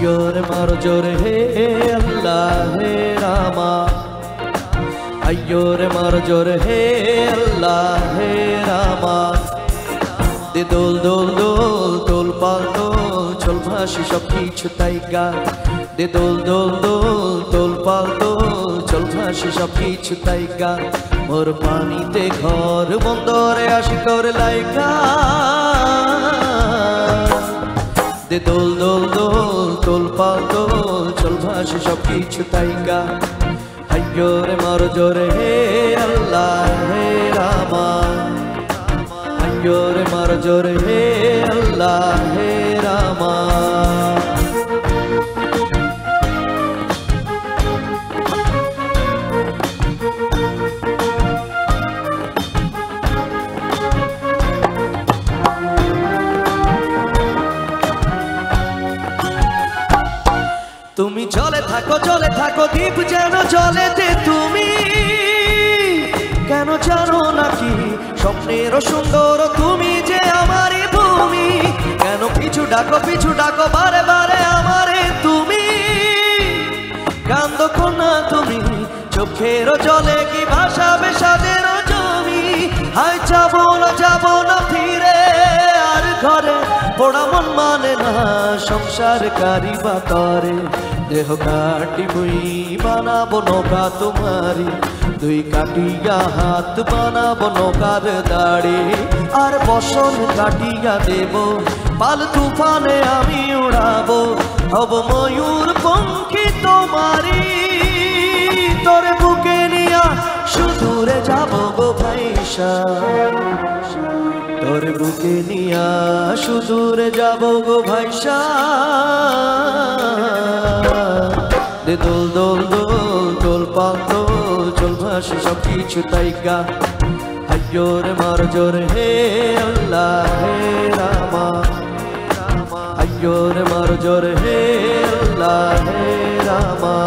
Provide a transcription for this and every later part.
Ayyore maro jore he Allah he Rama. Ayyore maro jore he Allah he Rama. De dol dol dol dol pal dol chol bhashi sob kichu tai gaন de dol dol dol dol pal dol chol bhashi sob kichu tai gaন মোর পানিতে ঘর বন্দরে আসি তোর লাইগা দে দোল দোল দোল দোল পাল দোল চল ভাসি সব কিছু তাই গান হাইয়োরে মারো জোরে হে আল্লাহ হে রামা হাইয়োরে মারো জোরে হে আল্লাহ হে রামা তুমি চলে থাকো দ্বীপ যেন জলেতে তুমি কেন জানো নাকি স্বপ্নের সুন্দর তুমি যে আমারই ভূমি কেন পিছু ডাকো বারে বারে আমারে তুমি কান্দো কোনা তুমি চোখের জলে কি ভাসাবে সাদের জমি হাই যাব না ফিরে আর ঘরে পোড়া মন মানে না সংসার কারিবা করে দেহ কাটি মুই বানাবো নৌকা তোমারি দুই কাটিয়া হাত বানাবো নৌকার দাড়ি আর বসন কাটিয়া দেব পাল তুফানে আমি উড়াবো হব ময়ূর পঙ্খী তোমারি তোর বুকে নিয়া সুদূরে যাবো গো ভাইসা তোর বুকে নিয়া সুদূরে যাবো গো ভাইসা দে দোল দোল দোল দোল পাল দোল চল ভাসি সব কিছু তাই গান হাইয়োরে মারো জোরে হে আল্লাহ হে রামা হাইয়োরে মারো জোরে হে আল্লাহ হে রামা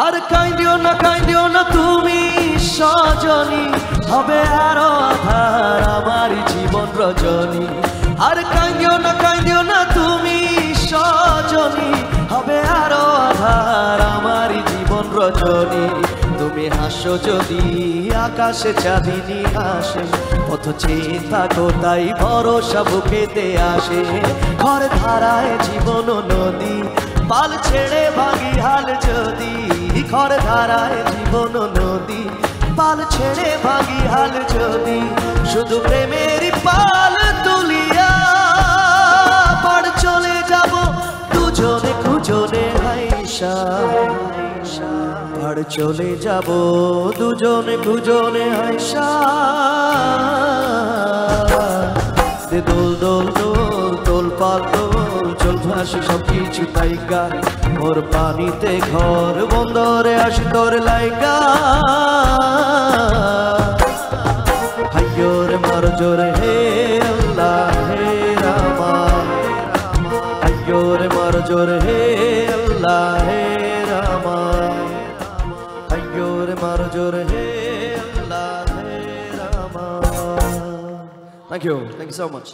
আর কাঁদিও না তুমি সজনী হবে আরো আধার আমার জীবন রজনী আর কাঁদিও না তুমি সজনী হবে আরো আধার আমার জীবন রজনী তুমি হাসো যদি আকাশে চাঁদিনী আসে পথ চেয়ে থাকো তাই ভরসা বুকেতে আসে ঘর ধারায় জীবন নদী পাল ছেড়ে ভাগি হাল যদি ঘর ধারায় জীবন নদী পাল ছেড়ে ভাগি হাল যদি শুধু প্রেমের পাল তুলিয়া পাড় চলে যাব দুজনে খুজনে হাইসা পাড় চলে যাব দুজনে খুজনে হাইসা দে দোল দোল দোল দোল পাল দোল চল ভাসি সব কিছু তাই গান মোর পানিতে ঘর বন্দরে আসি তোর লাইগা হাইয়োরে মারো জোরে হে আল্লাহ হে রামা হাইয়োরে মারো জোরে হে আল্লাহ হে রামা হাইয়োরে মারো জোরে হে আল্লাহ হে রামা Thank you so much.